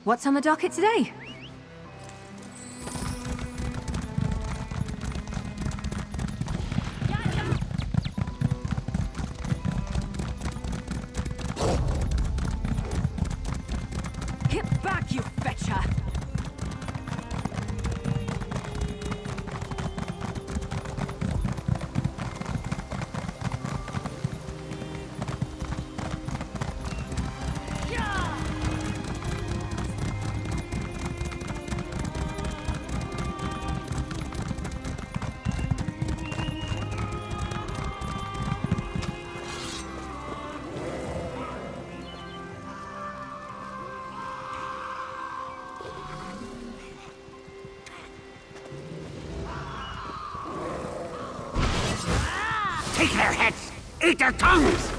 What's on the docket today? Get back, you fetcher! Take their heads! Eat their tongues!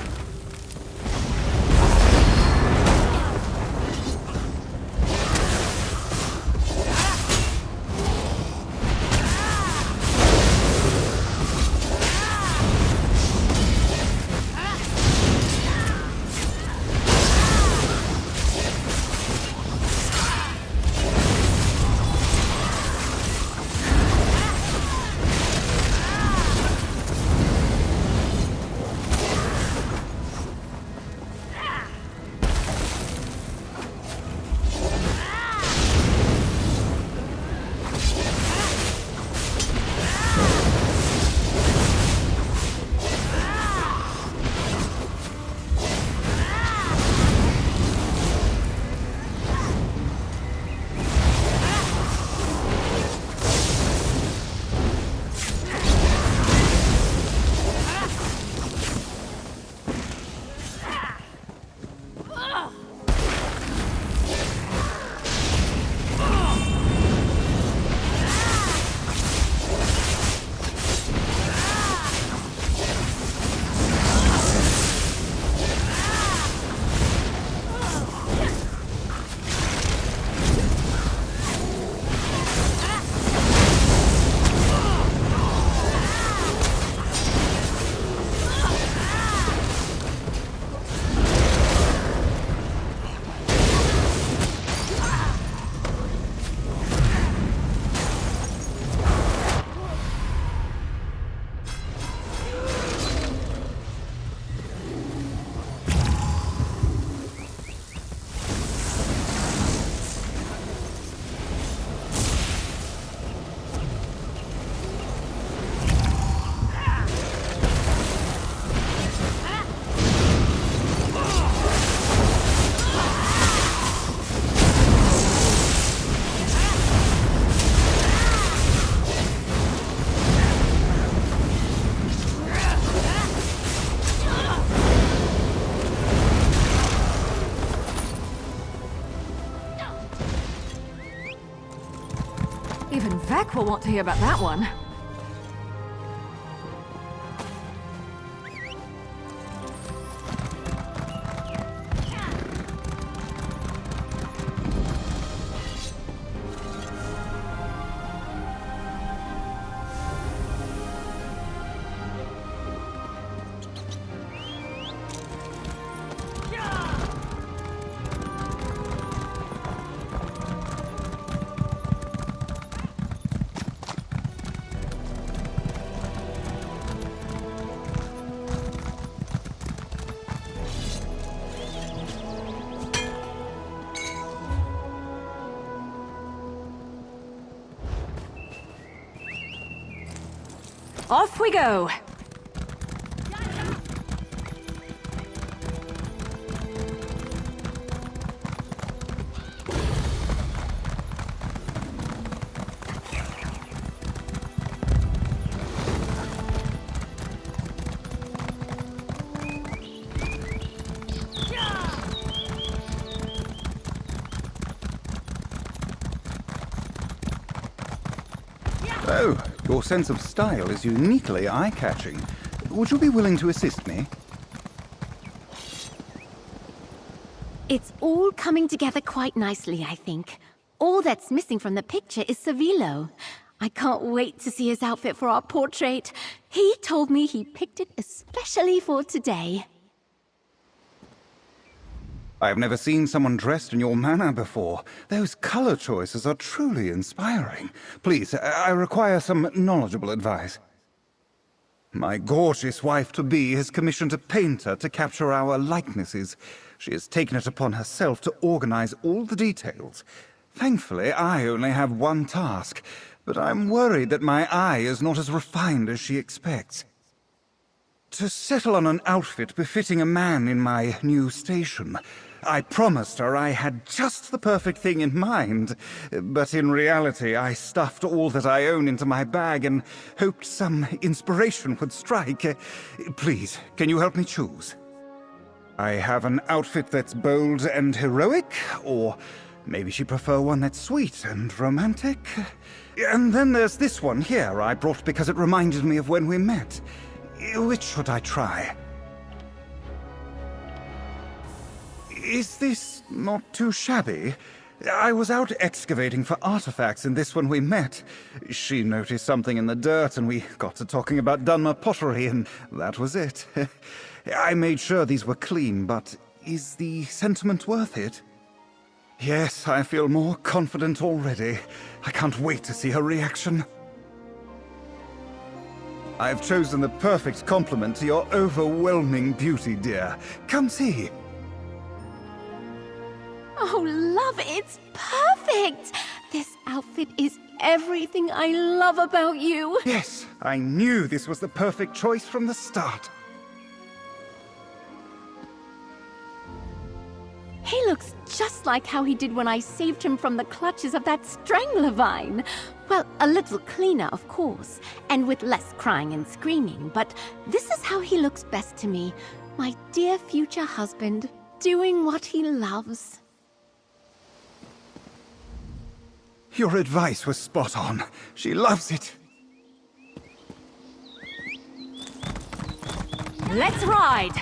Even Vec will want to hear about that one. Off we go! Oh, your sense of style is uniquely eye-catching. Would you be willing to assist me? It's all coming together quite nicely, I think. All that's missing from the picture is Savilo. I can't wait to see his outfit for our portrait. He told me he picked it especially for today. I have never seen someone dressed in your manner before. Those color choices are truly inspiring. Please, I require some knowledgeable advice. My gorgeous wife-to-be has commissioned a painter to capture our likenesses. She has taken it upon herself to organize all the details. Thankfully, I only have one task, but I'm worried that my eye is not as refined as she expects. To settle on an outfit befitting a man in my new station. I promised her I had just the perfect thing in mind, but in reality I stuffed all that I own into my bag and hoped some inspiration would strike. Please, can you help me choose? I have an outfit that's bold and heroic, or maybe she'd prefer one that's sweet and romantic. And then there's this one here I brought because it reminded me of when we met. Which should I try? Is this not too shabby? I was out excavating for artifacts in this when we met. She noticed something in the dirt and we got to talking about Dunmer pottery and that was it. I made sure these were clean, but is the sentiment worth it? Yes, I feel more confident already. I can't wait to see her reaction. I've chosen the perfect complement to your overwhelming beauty, dear. Come see. Oh, love, it's perfect! This outfit is everything I love about you. Yes, I knew this was the perfect choice from the start. He looks just like how he did when I saved him from the clutches of that strangler vine. Well, a little cleaner, of course, and with less crying and screaming, but this is how he looks best to me. My dear future husband, doing what he loves. Your advice was spot on. She loves it. Let's ride!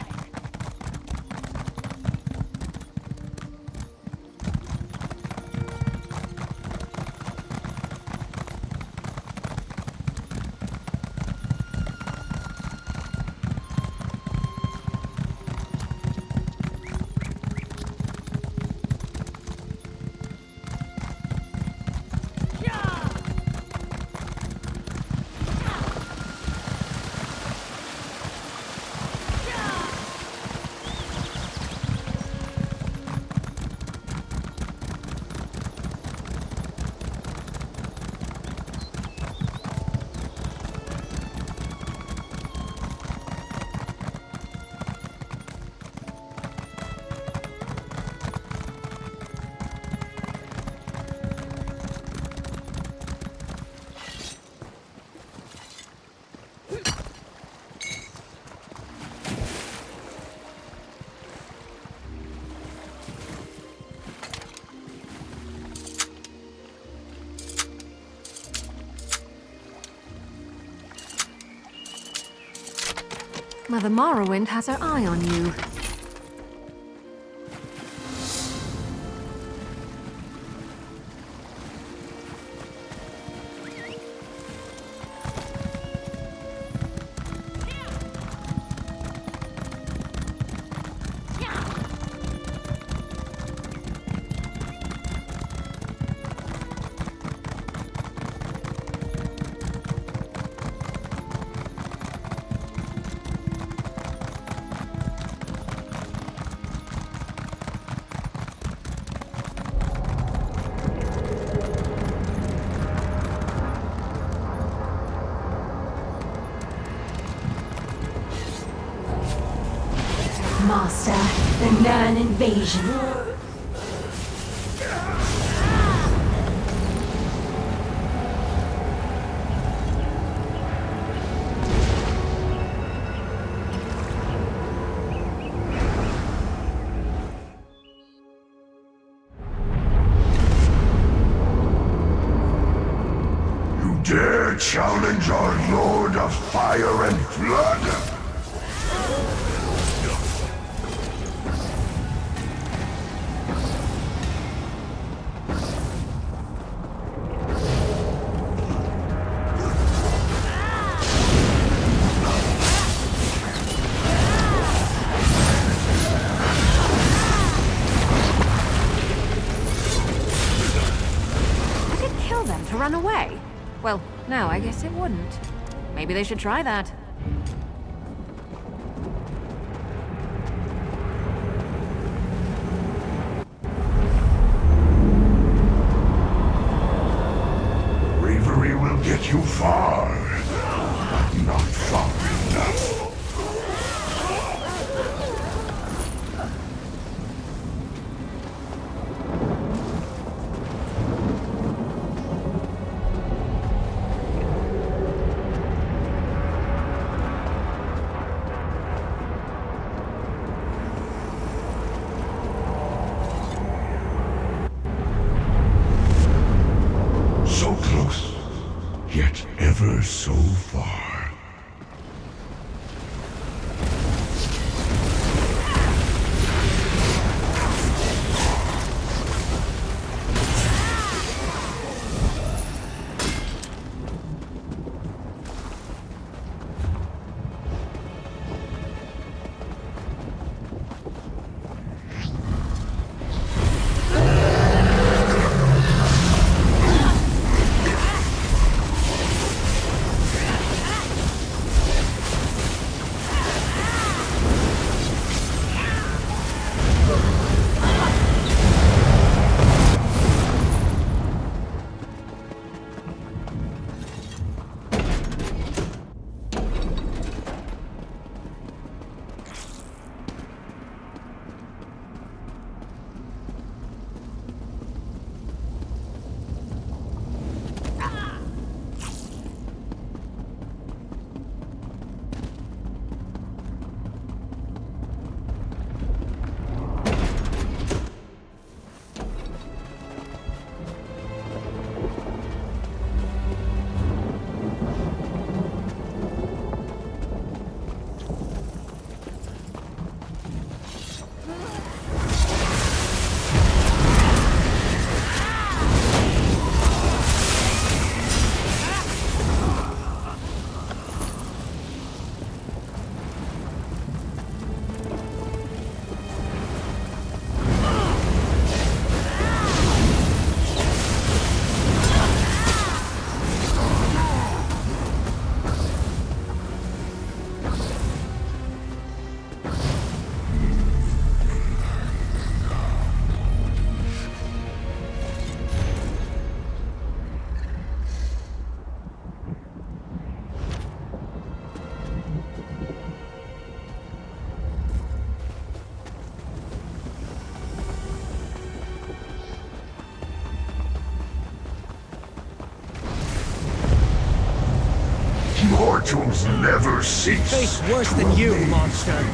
Mother Morrowind has her eye on you. Master, the Nern invasion. You dare challenge our Lord of Fire and Blood? to run away? Well, no, I guess it wouldn't. Maybe they should try that. Bravery will get you far, but not far enough. So close, yet ever so far. Mortals never cease. Face worse than you, monster.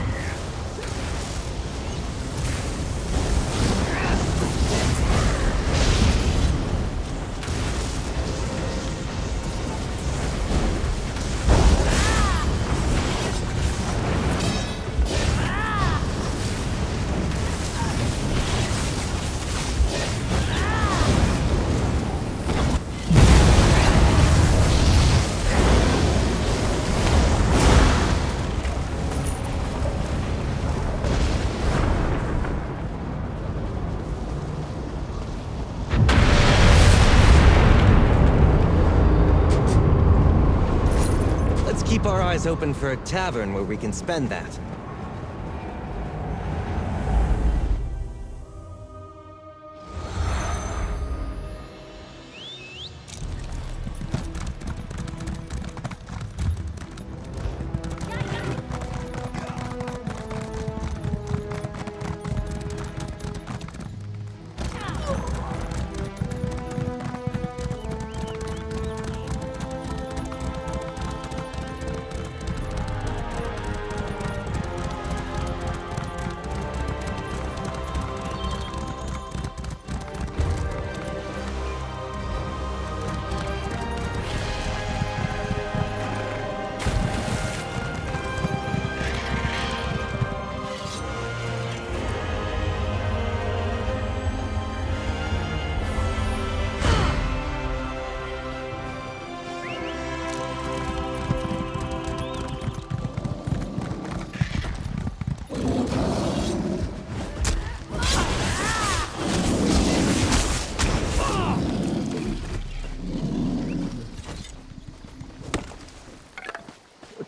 Keep our eyes open for a tavern where we can spend that.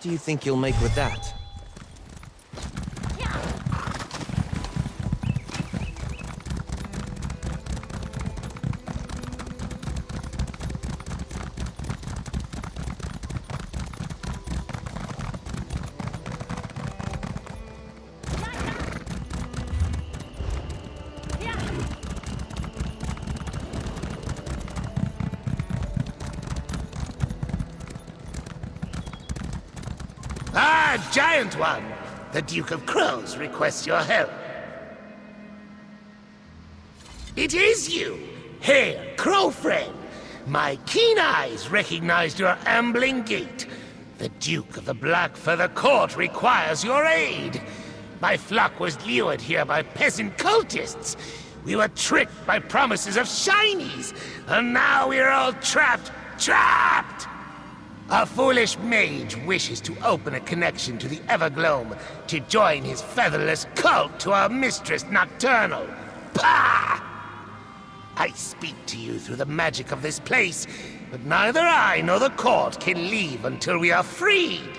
What do you think you'll make with that? Ah, Giant One! The Duke of Crows requests your help. It is you! Hail, Crow Friend! My keen eyes recognized your ambling gait. The Duke of the Black Feather Court requires your aid. My flock was lured here by peasant cultists. We were tricked by promises of shinies, and now we're all trapped! Trapped! A foolish mage wishes to open a connection to the Evergloam to join his featherless cult to our mistress Nocturnal. Pah! I speak to you through the magic of this place, but neither I nor the court can leave until we are freed.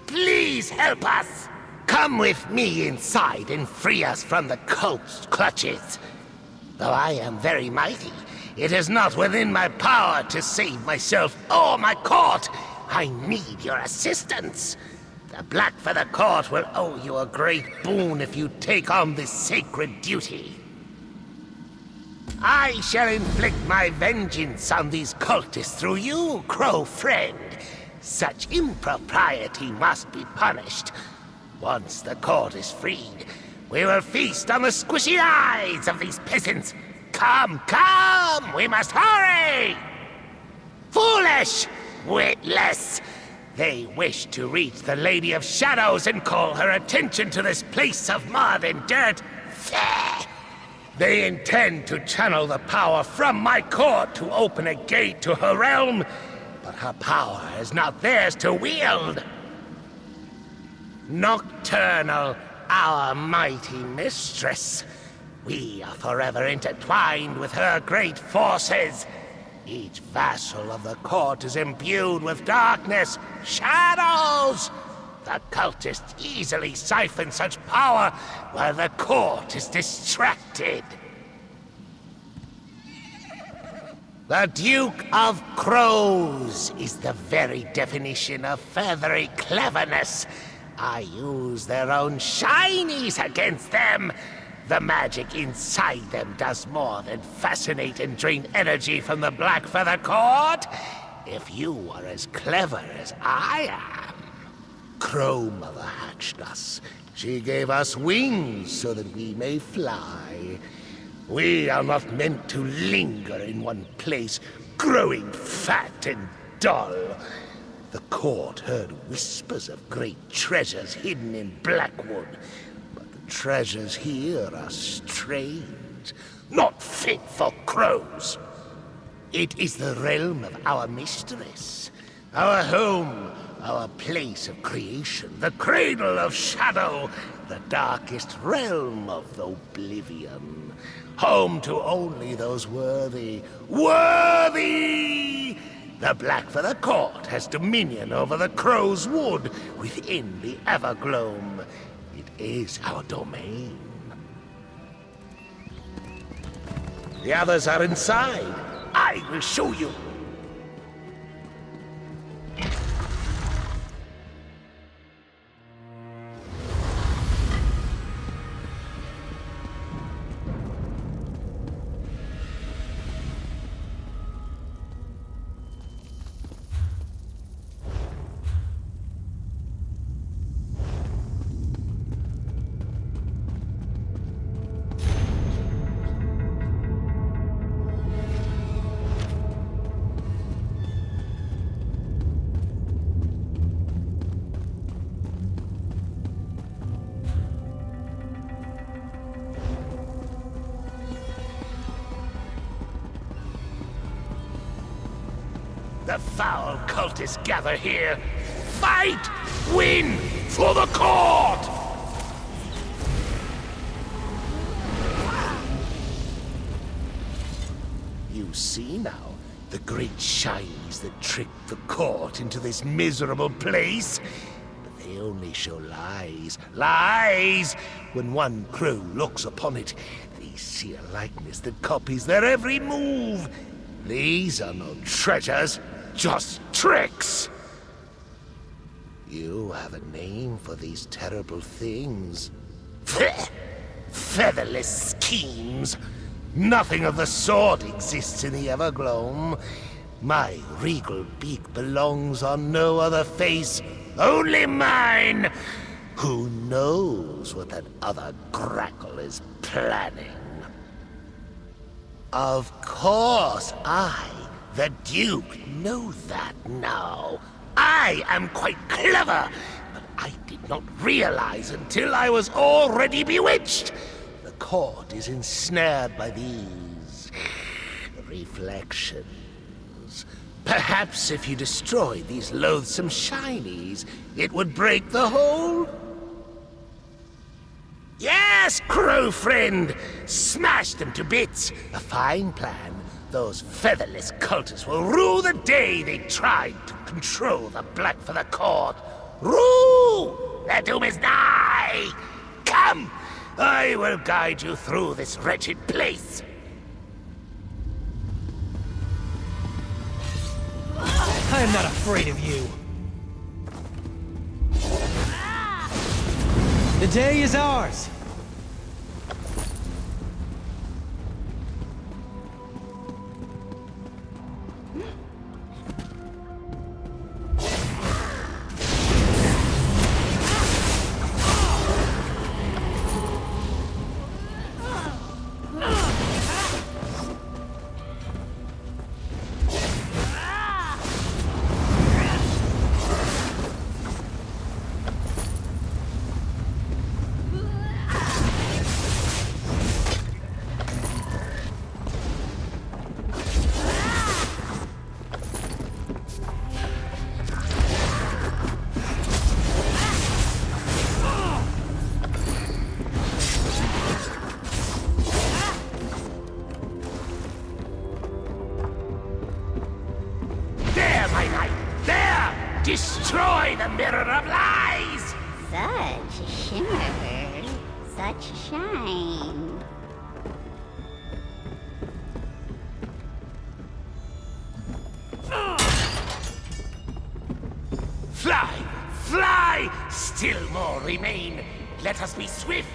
Please help us! Come with me inside and free us from the cult's clutches. Though I am very mighty, it is not within my power to save myself or my court. I need your assistance. The Black Feather Court will owe you a great boon if you take on this sacred duty. I shall inflict my vengeance on these cultists through you, Crow Friend. Such impropriety must be punished. Once the court is freed, we will feast on the squishy eyes of these peasants. Come, come! We must hurry! Foolish! Witless! They wish to reach the Lady of Shadows and call her attention to this place of mud and dirt. Fair! They intend to channel the power from my court to open a gate to her realm, but her power is not theirs to wield. Nocturnal, our mighty mistress. We are forever intertwined with her great forces. Each vassal of the court is imbued with darkness, shadows. The cultists easily siphon such power while the court is distracted. The Duke of Crows is the very definition of feathery cleverness. I use their own shinies against them. The magic inside them does more than fascinate and drain energy from the Black Feather Court. If you are as clever as I am. Crow Mother hatched us. She gave us wings so that we may fly. We are not meant to linger in one place, growing fat and dull. The court heard whispers of great treasures hidden in Blackwood. Treasures here are strange, not fit for crows. It is the realm of our mistress, our home, our place of creation, the cradle of shadow, the darkest realm of oblivion. Home to only those worthy. Worthy! The Black Feather Court has dominion over the Crow's Wood within the Evergloam. It is our domain. The others are inside. I will show you. The foul cultists gather here. Fight! Win! For the court! You see now the great shinies that tricked the court into this miserable place? they only show lies. Lies! When one crow looks upon it, they see a likeness that copies their every move. These are no treasures, just tricks. You have a name for these terrible things. Featherless schemes. Nothing of the sort exists in the Evergloam. My regal beak belongs on no other face, only mine. Who knows what that other grackle is planning? Of course, I, the Duke, know that now. I am quite clever, but I did not realize until I was already bewitched. The court is ensnared by these reflections. Perhaps if you destroyed these loathsome shinies, it would break the hold? Yes, crow friend! Smash them to bits! A fine plan. Those featherless cultists will rue the day they tried to control the Black for the court. Rue! Their doom is nigh! Come! I will guide you through this wretched place. I am not afraid of you. The day is ours. Destroy the Mirror of Lies! Such a shimmer, such a shine. Fly! Fly! Still more remain. Let us be swift.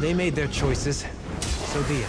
They made their choices. So be it.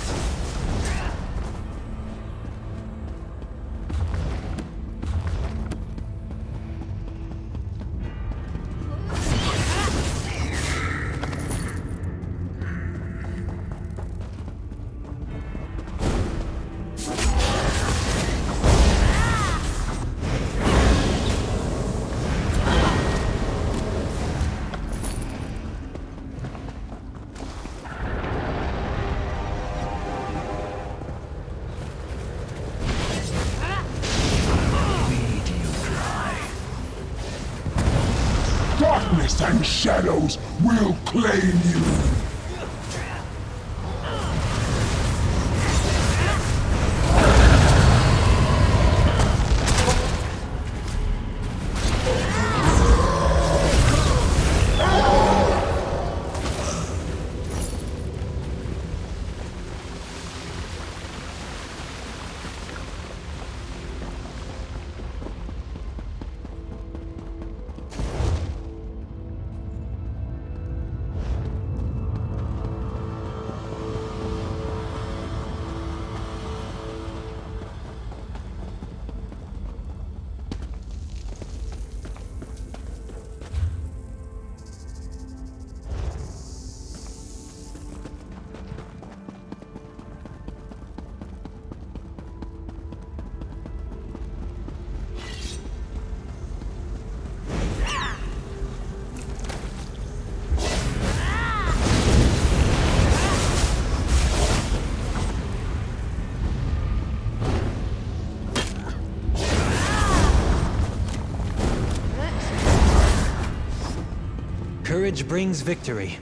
Darkness and shadows will claim you! Courage brings victory.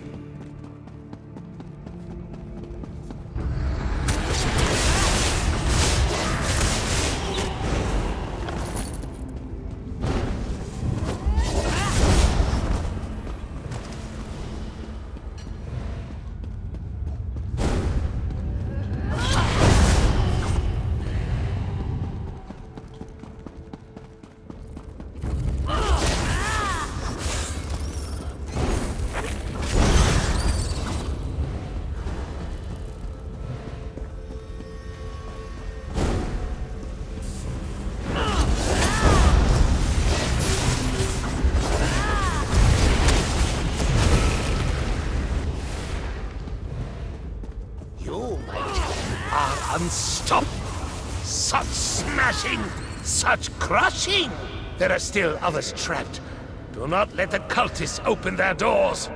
Unstoppable! Such smashing! Such crushing! There are still others trapped. Do not let the cultists open their doors!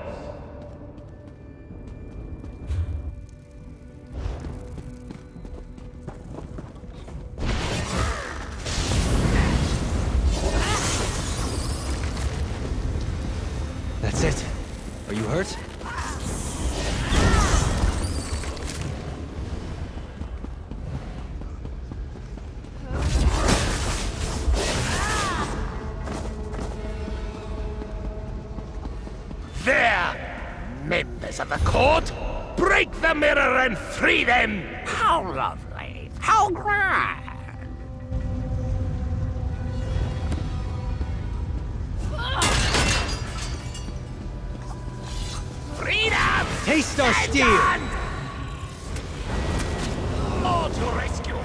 That's it. Are you hurt? Members of the court, break the mirror and free them! How lovely! How grand! Freedom! Taste our steel! More to rescue!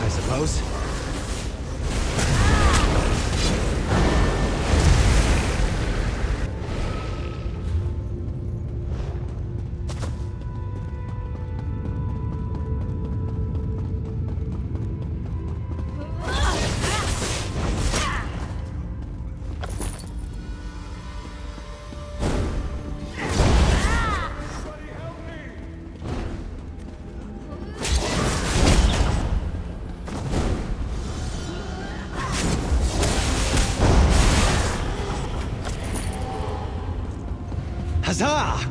I suppose. Huzzah!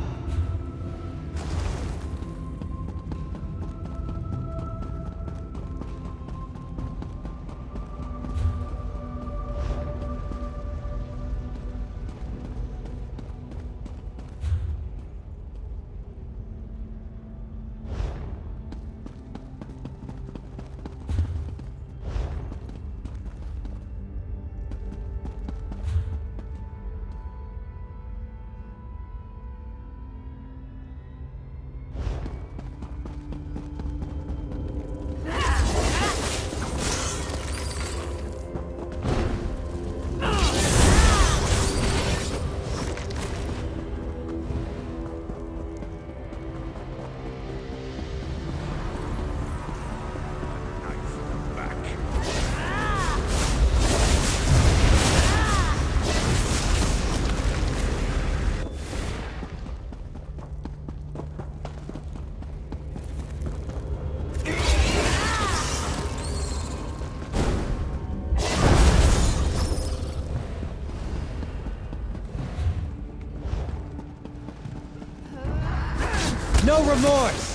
No remorse!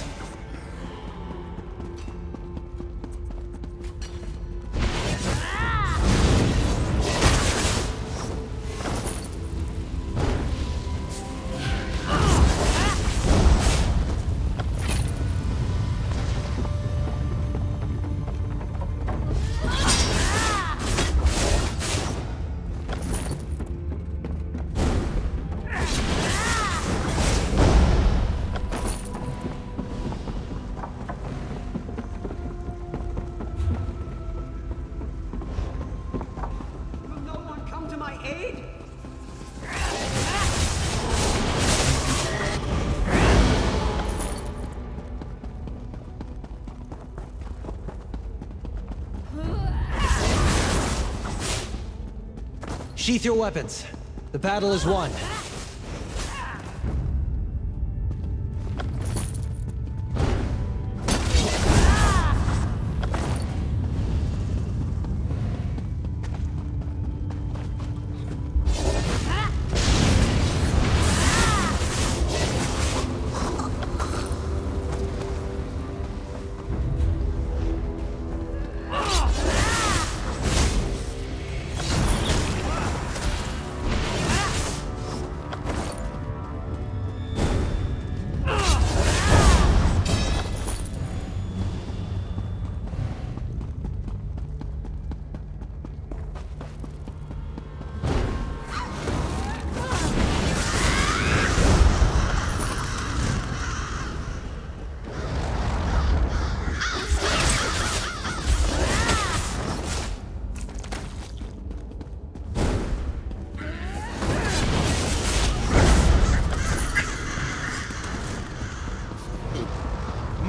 Sheath your weapons. The battle is won.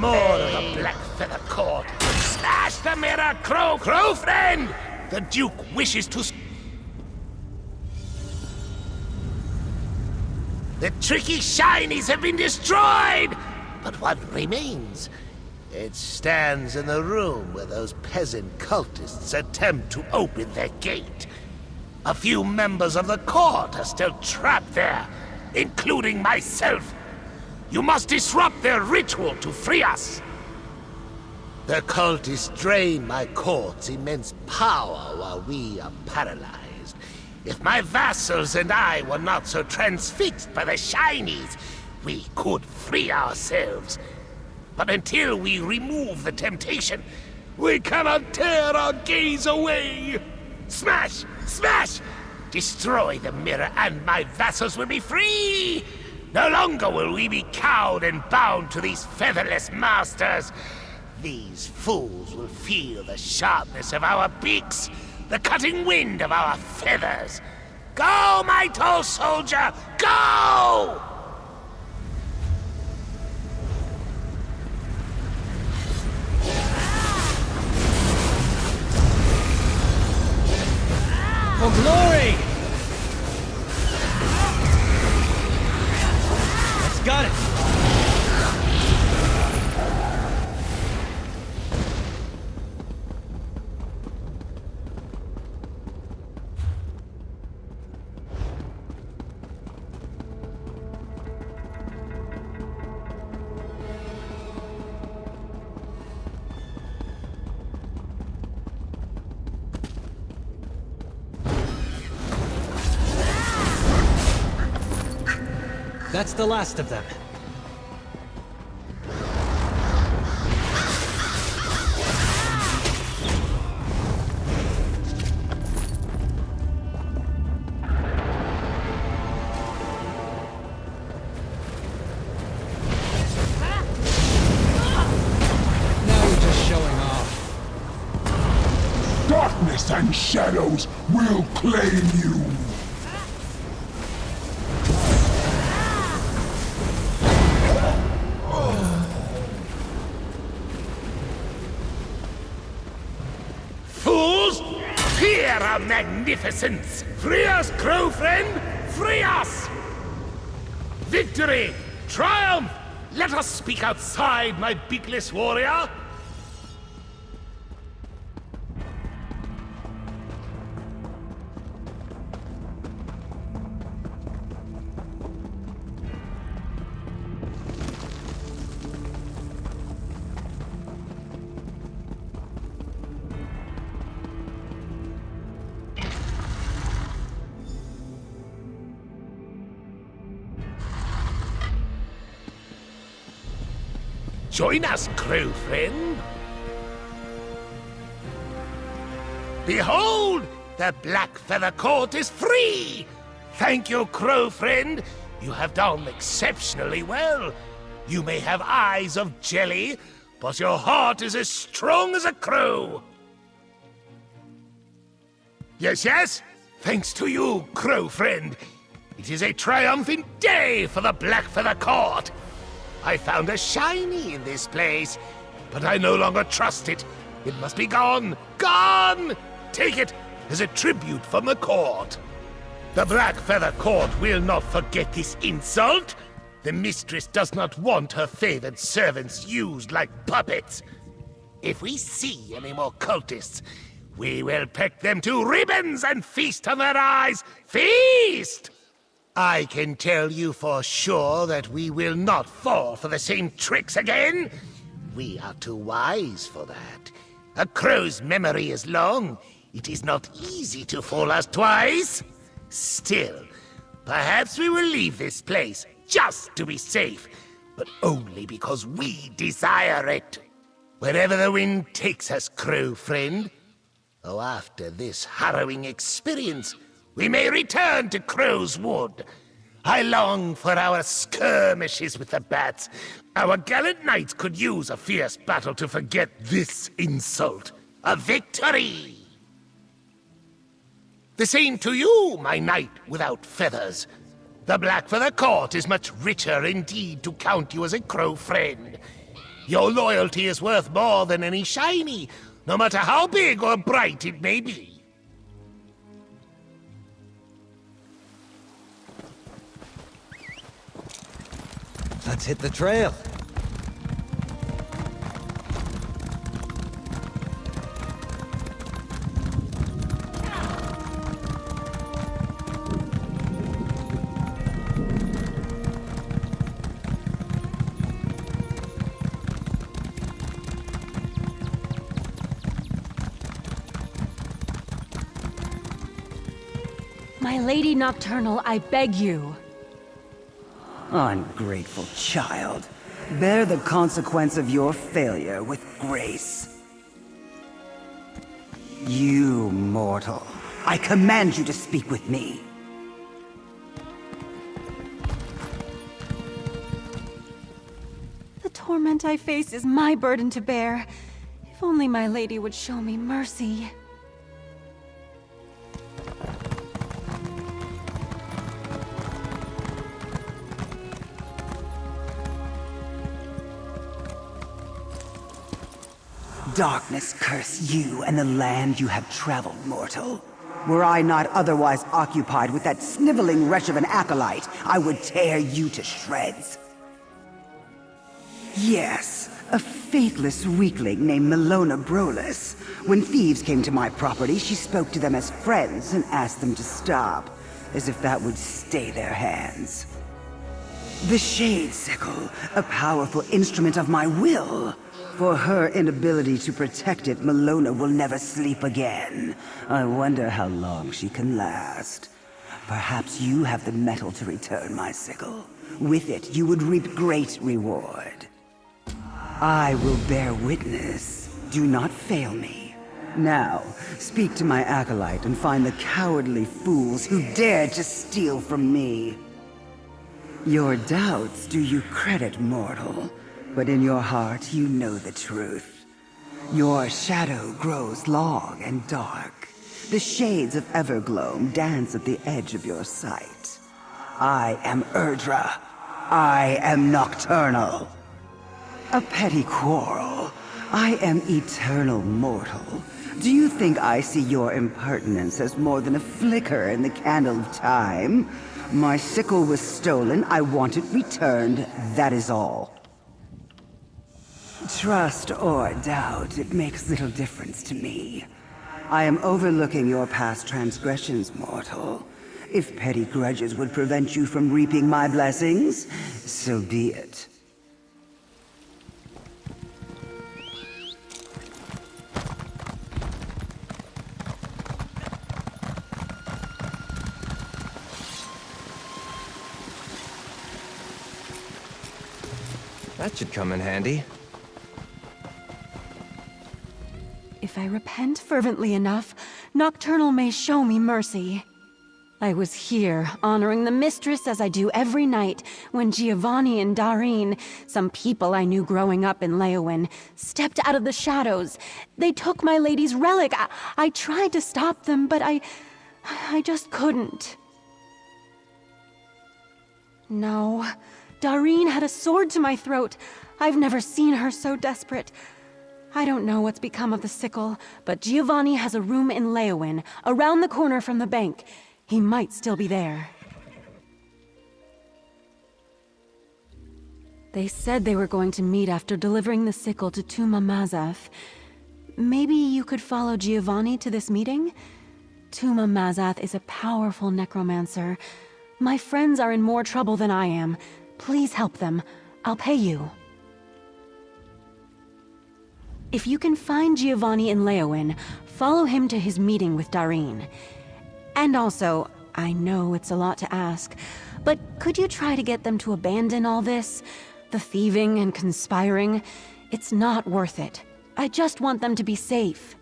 more of the Black Feather Court. Smash the mirror, Crow friend! The Duke wishes to... The tricky shinies have been destroyed! But one remains. It stands in the room where those peasant cultists attempt to open their gate. A few members of the court are still trapped there, including myself. You must disrupt their ritual to free us. The cultists drain my court's immense power while we are paralyzed. If my vassals and I were not so transfixed by the shinies, we could free ourselves. But until we remove the temptation, we cannot tear our gaze away. Smash! Smash! Destroy the mirror and my vassals will be free! No longer will we be cowed and bound to these featherless masters. These fools will feel the sharpness of our beaks, the cutting wind of our feathers. Go, my tall soldier, go! For glory! Let's got it! That's the last of them. Now you're just showing off. Darkness and shadows will claim you. Fear our magnificence! Free us, Crow friend! Free us! Victory! Triumph! Let us speak outside, my beakless warrior! Join us, Crow friend. Behold! The Black Feather Court is free! Thank you, Crow friend. You have done exceptionally well. You may have eyes of jelly, but your heart is as strong as a crow. Yes, yes. Thanks to you, Crow friend. It is a triumphant day for the Black Feather Court. I found a shiny in this place, but I no longer trust it. It must be gone. Gone! Take it as a tribute from the court. The Black Feather Court will not forget this insult. The mistress does not want her favored servants used like puppets. If we see any more cultists, we will peck them to ribbons and feast on their eyes. Feast! I can tell you for sure that we will not fall for the same tricks again. We are too wise for that. A crow's memory is long. It is not easy to fool us twice. Still, perhaps we will leave this place just to be safe, but only because we desire it. Wherever the wind takes us, Crow friend. Oh, after this harrowing experience, we may return to Crow's Wood. I long for our skirmishes with the bats. Our gallant knights could use a fierce battle to forget this insult. A victory! The same to you, my knight without feathers. The Black Feather Court is much richer indeed to count you as a Crow friend. Your loyalty is worth more than any shiny, no matter how big or bright it may be. Let's hit the trail. My Lady Nocturnal, I beg you. Ungrateful child. Bear the consequence of your failure with grace. You mortal. I command you to speak with me. The torment I face is my burden to bear. If only my lady would show me mercy. Darkness curse you and the land you have traveled, mortal. Were I not otherwise occupied with that sniveling wretch of an acolyte, I would tear you to shreds. Yes, a faithless weakling named Milona Brolus. When thieves came to my property, she spoke to them as friends and asked them to stop, as if that would stay their hands. The Shade Sickle, a powerful instrument of my will. For her inability to protect it, Milona will never sleep again. I wonder how long she can last. Perhaps you have the metal to return my sickle. With it, you would reap great reward. I will bear witness. Do not fail me. Now, speak to my acolyte and find the cowardly fools who dared to steal from me. Your doubts do you credit, mortal. But in your heart, you know the truth. Your shadow grows long and dark. The shades of Evergloam dance at the edge of your sight. I am Erdra. I am nocturnal. A petty quarrel. I am eternal mortal. Do you think I see your impertinence as more than a flicker in the candle of time? My sickle was stolen. I want it returned. That is all. Trust or doubt, it makes little difference to me. I am overlooking your past transgressions, mortal. If petty grudges would prevent you from reaping my blessings, so be it. That should come in handy. If I repent fervently enough, Nocturnal may show me mercy. I was here, honoring the mistress as I do every night, when Giovanni and Darine, some people I knew growing up in Leowin, stepped out of the shadows. They took my lady's relic. I tried to stop them, but I just couldn't. No, Darine had a sword to my throat. I've never seen her so desperate. I don't know what's become of the sickle, but Giovanni has a room in Leowin, around the corner from the bank. He might still be there. They said they were going to meet after delivering the sickle to Tuma Mazath. Maybe you could follow Giovanni to this meeting? Tuma Mazath is a powerful necromancer. My friends are in more trouble than I am. Please help them. I'll pay you. If you can find Giovanni in Leowin, follow him to his meeting with Darine. And also, I know it's a lot to ask, but could you try to get them to abandon all this? The thieving and conspiring? It's not worth it. I just want them to be safe.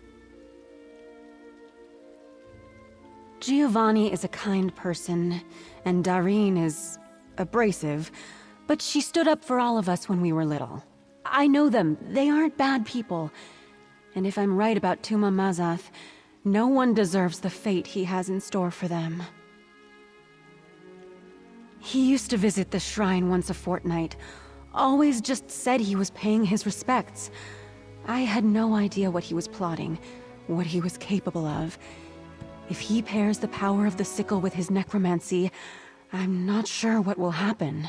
Giovanni is a kind person, and Darine is abrasive, but she stood up for all of us when we were little. I know them. They aren't bad people. And if I'm right about Tuma Mazath, no one deserves the fate he has in store for them. He used to visit the shrine once a fortnight. always just said he was paying his respects. I had no idea what he was plotting, what he was capable of. If he pairs the power of the sickle with his necromancy, I'm not sure what will happen.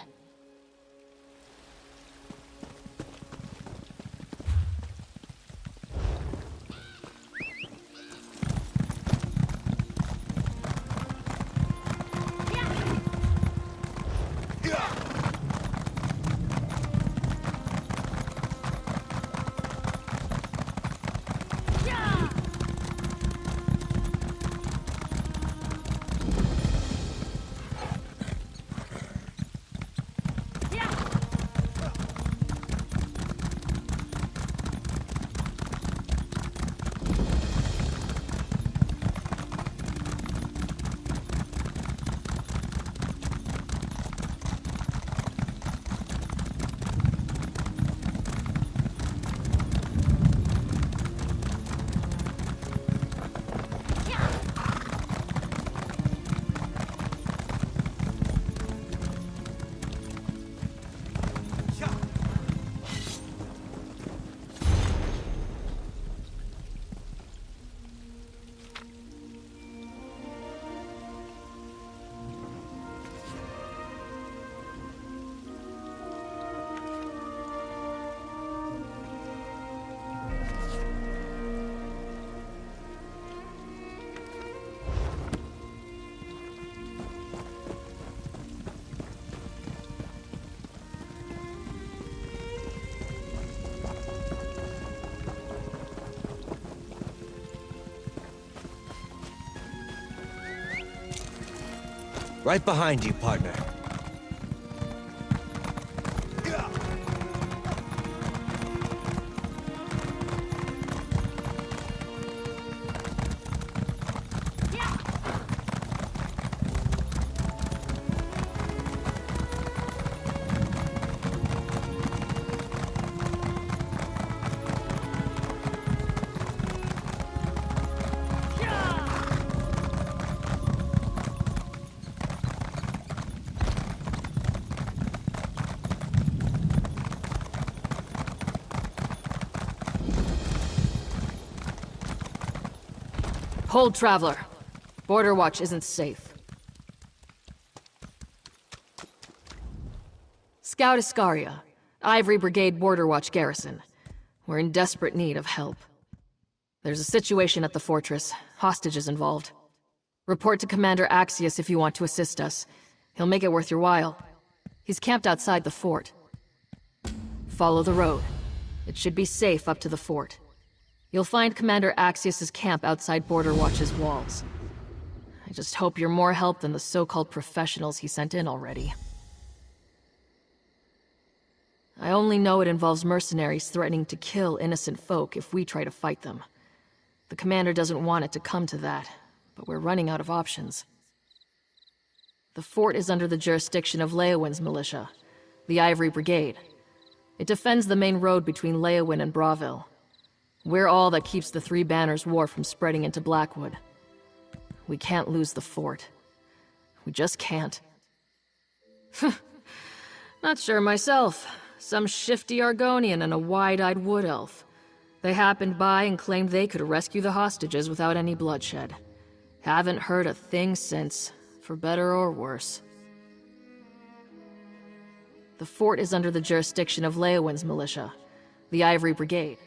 Right behind you, partner. Hold, Traveler. Border Watch isn't safe. Scout Iscaria, Ivory Brigade Border Watch garrison. We're in desperate need of help. There's a situation at the fortress. Hostages involved. Report to Commander Axius if you want to assist us. He'll make it worth your while. He's camped outside the fort. Follow the road. It should be safe up to the fort. You'll find Commander Axius's camp outside Border Watch's walls. I just hope you're more help than the so-called professionals he sent in already. I only know it involves mercenaries threatening to kill innocent folk if we try to fight them. The commander doesn't want it to come to that, but we're running out of options. The fort is under the jurisdiction of Leowin's militia, the Ivory Brigade. It defends the main road between Leowin and Bravil. We're all that keeps the Three Banners War from spreading into Blackwood. We can't lose the fort. We just can't. Not sure myself. Some shifty Argonian and a wide-eyed wood elf. They happened by and claimed they could rescue the hostages without any bloodshed. Haven't heard a thing since, for better or worse. The fort is under the jurisdiction of Leowin's militia, the Ivory Brigade.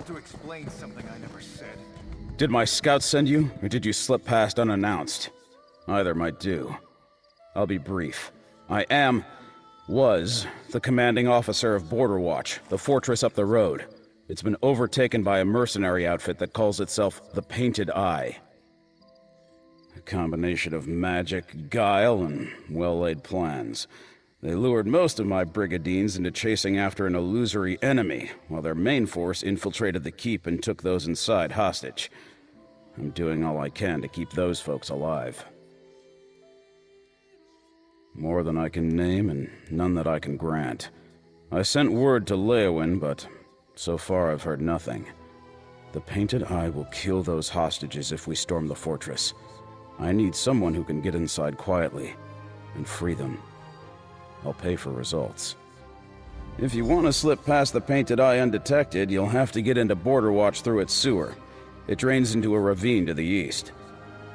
To explain something I never said. Did my scouts send you, or did you slip past unannounced? Either might do. I'll be brief. I was the commanding officer of Border Watch, the fortress up the road. It's been overtaken by a mercenary outfit that calls itself the Painted Eye. A combination of magic, guile, and well-laid plans. They lured most of my brigadines into chasing after an illusory enemy, while their main force infiltrated the keep and took those inside hostage. I'm doing all I can to keep those folks alive. More than I can name, and none that I can grant. I sent word to Leowyn, but so far I've heard nothing. The Painted Eye will kill those hostages if we storm the fortress. I need someone who can get inside quietly and free them. I'll pay for results. If you want to slip past the Painted Eye undetected, you'll have to get into Border Watch through its sewer. It drains into a ravine to the east.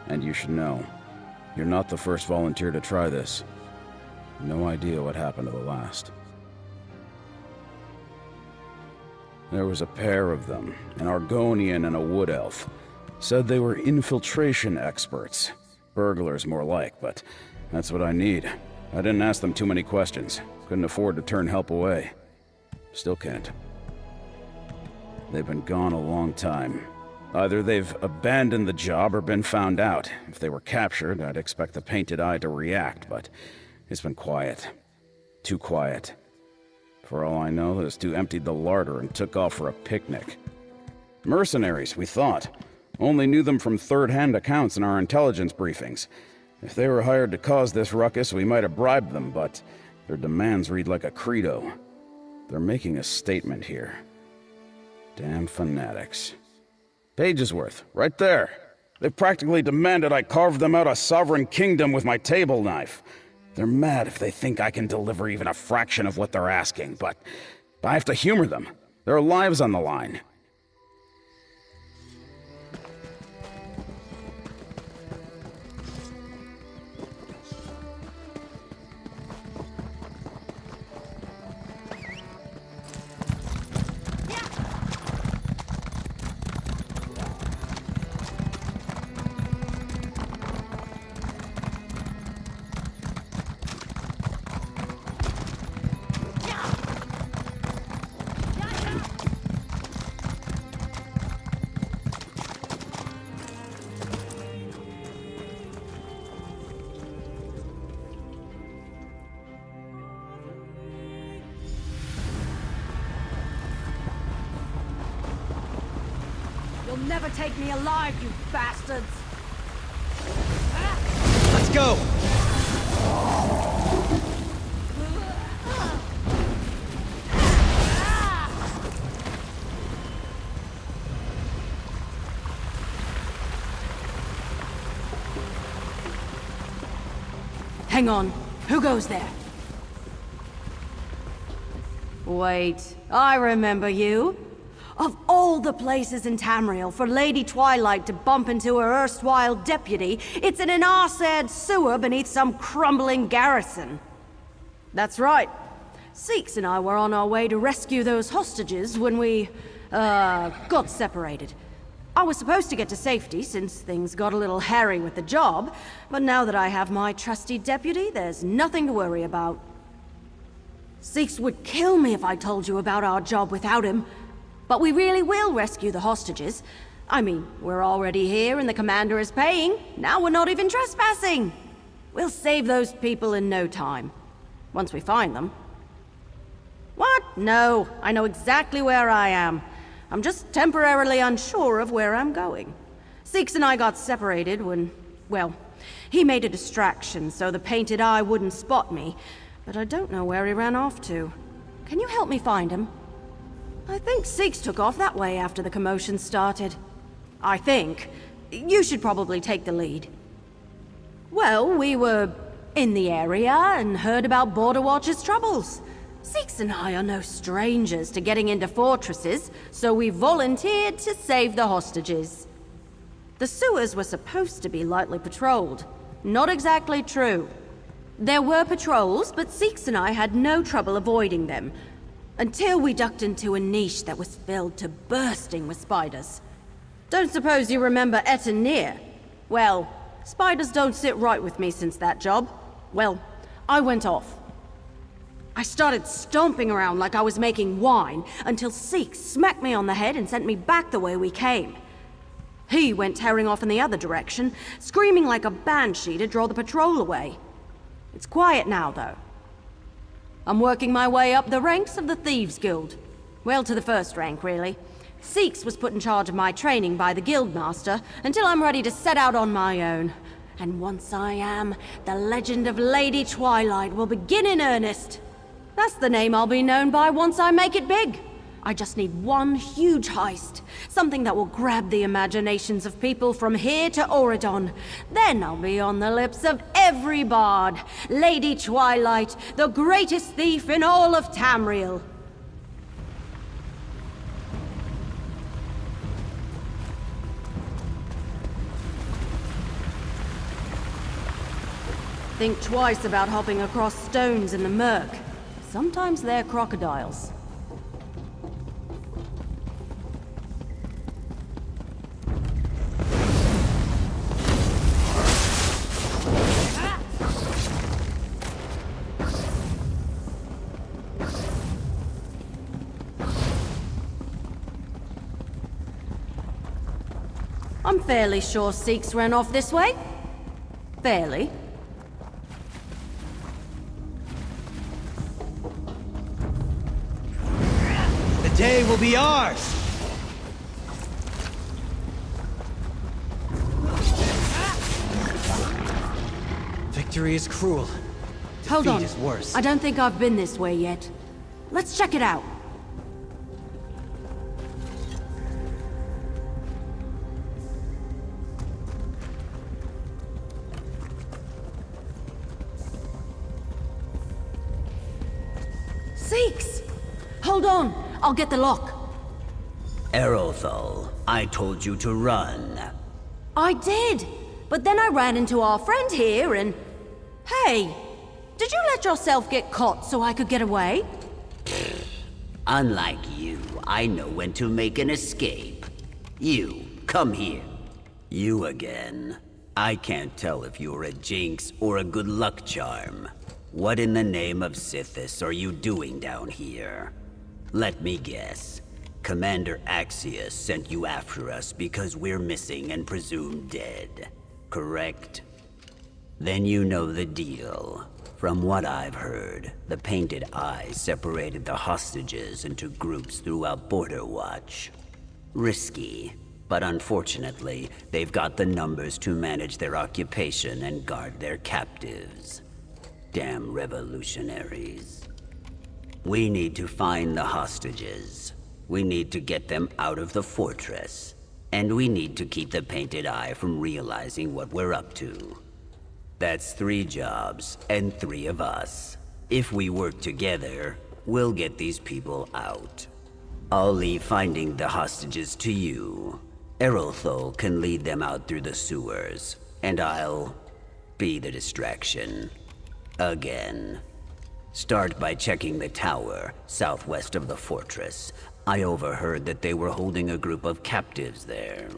And you should know, you're not the first volunteer to try this. No idea what happened to the last. There was a pair of them, an Argonian and a Wood Elf. Said they were infiltration experts. Burglars more like, but that's what I need. I didn't ask them too many questions. Couldn't afford to turn help away. Still can't. They've been gone a long time. Either they've abandoned the job or been found out. If they were captured, I'd expect the Painted Eye to react, but it's been quiet. Too quiet. For all I know, those two emptied the larder and took off for a picnic. Mercenaries, we thought. Only knew them from third-hand accounts in our intelligence briefings. If they were hired to cause this ruckus, we might have bribed them, but their demands read like a credo. They're making a statement here. Damn fanatics. Pages worth, right there. They've practically demanded I carve them out a sovereign kingdom with my table knife. They're mad if they think I can deliver even a fraction of what they're asking, but I have to humor them. Their lives on the line. You'll never take me alive, you bastards! Let's go! Hang on. Who goes there? Wait, I remember you. Of all the places in Tamriel for Lady Twilight to bump into her erstwhile deputy, it's in an arse-aired sewer beneath some crumbling garrison. That's right. Seeks and I were on our way to rescue those hostages when we, got separated. I was supposed to get to safety since things got a little hairy with the job, but now that I have my trusty deputy, there's nothing to worry about. Seeks would kill me if I told you about our job without him. But we really will rescue the hostages. I mean, we're already here and the commander is paying. Now we're not even trespassing. We'll save those people in no time. Once we find them. What? No, I know exactly where I am. I'm just temporarily unsure of where I'm going. Seeks and I got separated when, well, he made a distraction so the Painted Eye wouldn't spot me. But I don't know where he ran off to. Can you help me find him? I think Seeks took off that way after the commotion started. I think. You should probably take the lead. Well, we were in the area and heard about Border Watch's troubles. Seeks and I are no strangers to getting into fortresses, so we volunteered to save the hostages. The sewers were supposed to be lightly patrolled. Not exactly true. There were patrols, but Seeks and I had no trouble avoiding them. Until we ducked into a niche that was filled to bursting with spiders. Don't suppose you remember Etanir? Well, Spiders don't sit right with me since that job. Well, I went off. I started stomping around like I was making wine until Seek smacked me on the head and sent me back the way we came. He went tearing off in the other direction, screaming like a banshee to draw the patrol away. It's quiet now, though. I'm working my way up the ranks of the Thieves Guild. Well, to the first rank, really. Seeks was put in charge of my training by the Guildmaster until I'm ready to set out on my own. And once I am, the legend of Lady Twilight will begin in earnest. That's the name I'll be known by once I make it big. I just need one huge heist. Something that will grab the imaginations of people from here to Auridon. Then I'll be on the lips of every bard. Lady Twilight, the greatest thief in all of Tamriel. Think twice about hopping across stones in the murk. Sometimes they're crocodiles. I'm fairly sure Seeks ran off this way. Fairly. The day will be ours! Victory is cruel. Hold on. Defeat is worse. I don't think I've been this way yet. Let's check it out. Seeks! Hold on, I'll get the lock. Erothal, I told you to run. I did, but then I ran into our friend here and... Hey, did you let yourself get caught so I could get away? Unlike you, I know when to make an escape. You, come here. You again. I can't tell if you're a jinx or a good luck charm. What in the name of Sithis are you doing down here? Let me guess. Commander Axius sent you after us because we're missing and presumed dead, correct? Then you know the deal. From what I've heard, the Painted Eye separated the hostages into groups throughout Border Watch. Risky, but unfortunately, they've got the numbers to manage their occupation and guard their captives. Damn revolutionaries. We need to find the hostages. We need to get them out of the fortress. And we need to keep the Painted Eye from realizing what we're up to. That's 3 jobs, and 3 of us. If we work together, we'll get these people out. I'll leave finding the hostages to you. Erothal can lead them out through the sewers, and I'll be the distraction. Again. Start by checking the tower, southwest of the fortress. I overheard that they were holding a group of captives there.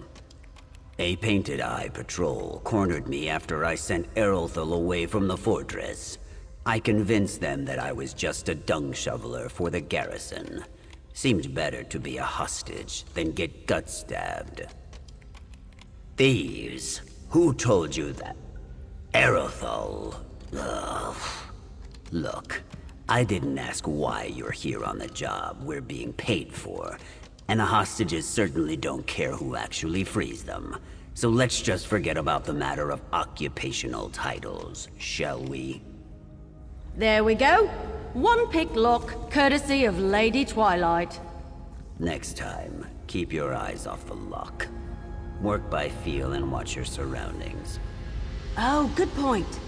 A Painted Eye patrol cornered me after I sent Erothal away from the fortress. I convinced them that I was just a dung shoveler for the garrison. Seemed better to be a hostage than get gut stabbed. Thieves? Who told you that? Erothal. Ugh. Look, I didn't ask why you're here on the job we're being paid for, and the hostages certainly don't care who actually frees them. So let's just forget about the matter of occupational titles, shall we? There we go. One pick lock, courtesy of Lady Twilight. Next time, keep your eyes off the lock. Work by feel and watch your surroundings. Oh, good point.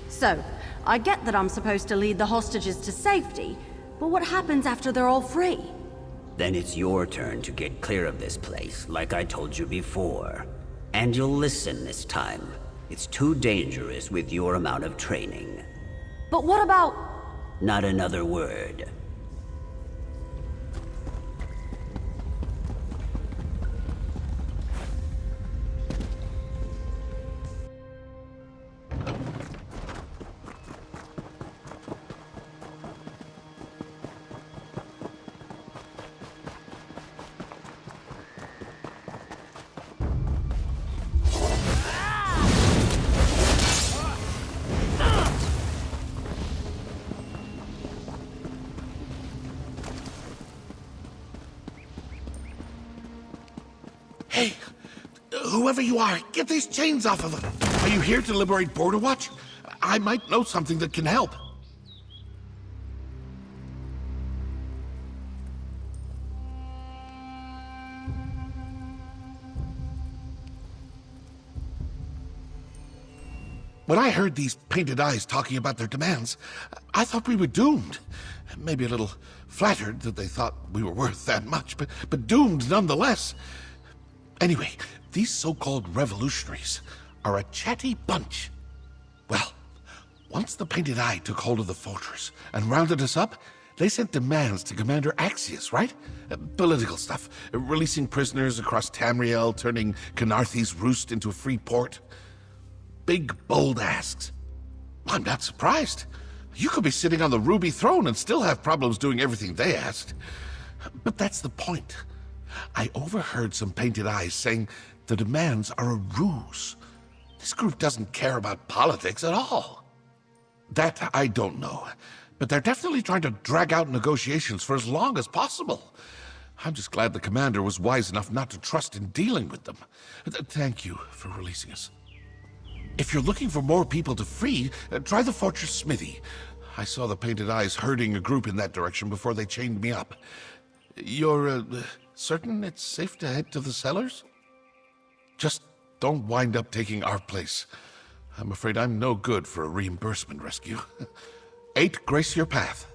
So, I get that I'm supposed to lead the hostages to safety, but what happens after they're all free? Then it's your turn to get clear of this place, like I told you before. And you'll listen this time. It's too dangerous with your amount of training. But what about... Not another word. Hey, whoever you are, get these chains off of them. Are you here to liberate Border Watch? I might know something that can help. When I heard these painted eyes talking about their demands, I thought we were doomed. Maybe a little flattered that they thought we were worth that much, but doomed nonetheless. Anyway, these so-called revolutionaries are a chatty bunch. Well, once the Painted Eye took hold of the fortress and rounded us up, they sent demands to Commander Axius, right? Political stuff. Releasing prisoners across Tamriel, turning Canarthy's roost into a free port. Big, bold asks. I'm not surprised. You could be sitting on the Ruby Throne and still have problems doing everything they asked. But that's the point. I overheard some Painted Eyes saying the demands are a ruse. This group doesn't care about politics at all. That I don't know. But they're definitely trying to drag out negotiations for as long as possible. I'm just glad the commander was wise enough not to trust in dealing with them. Thank you for releasing us. If you're looking for more people to free, try the Fortress Smithy. I saw the Painted Eyes herding a group in that direction before they chained me up. You're, certain it's safe to head to the cellars? Just don't wind up taking our place. I'm afraid I'm no good for a reimbursement rescue. 8 grace your path.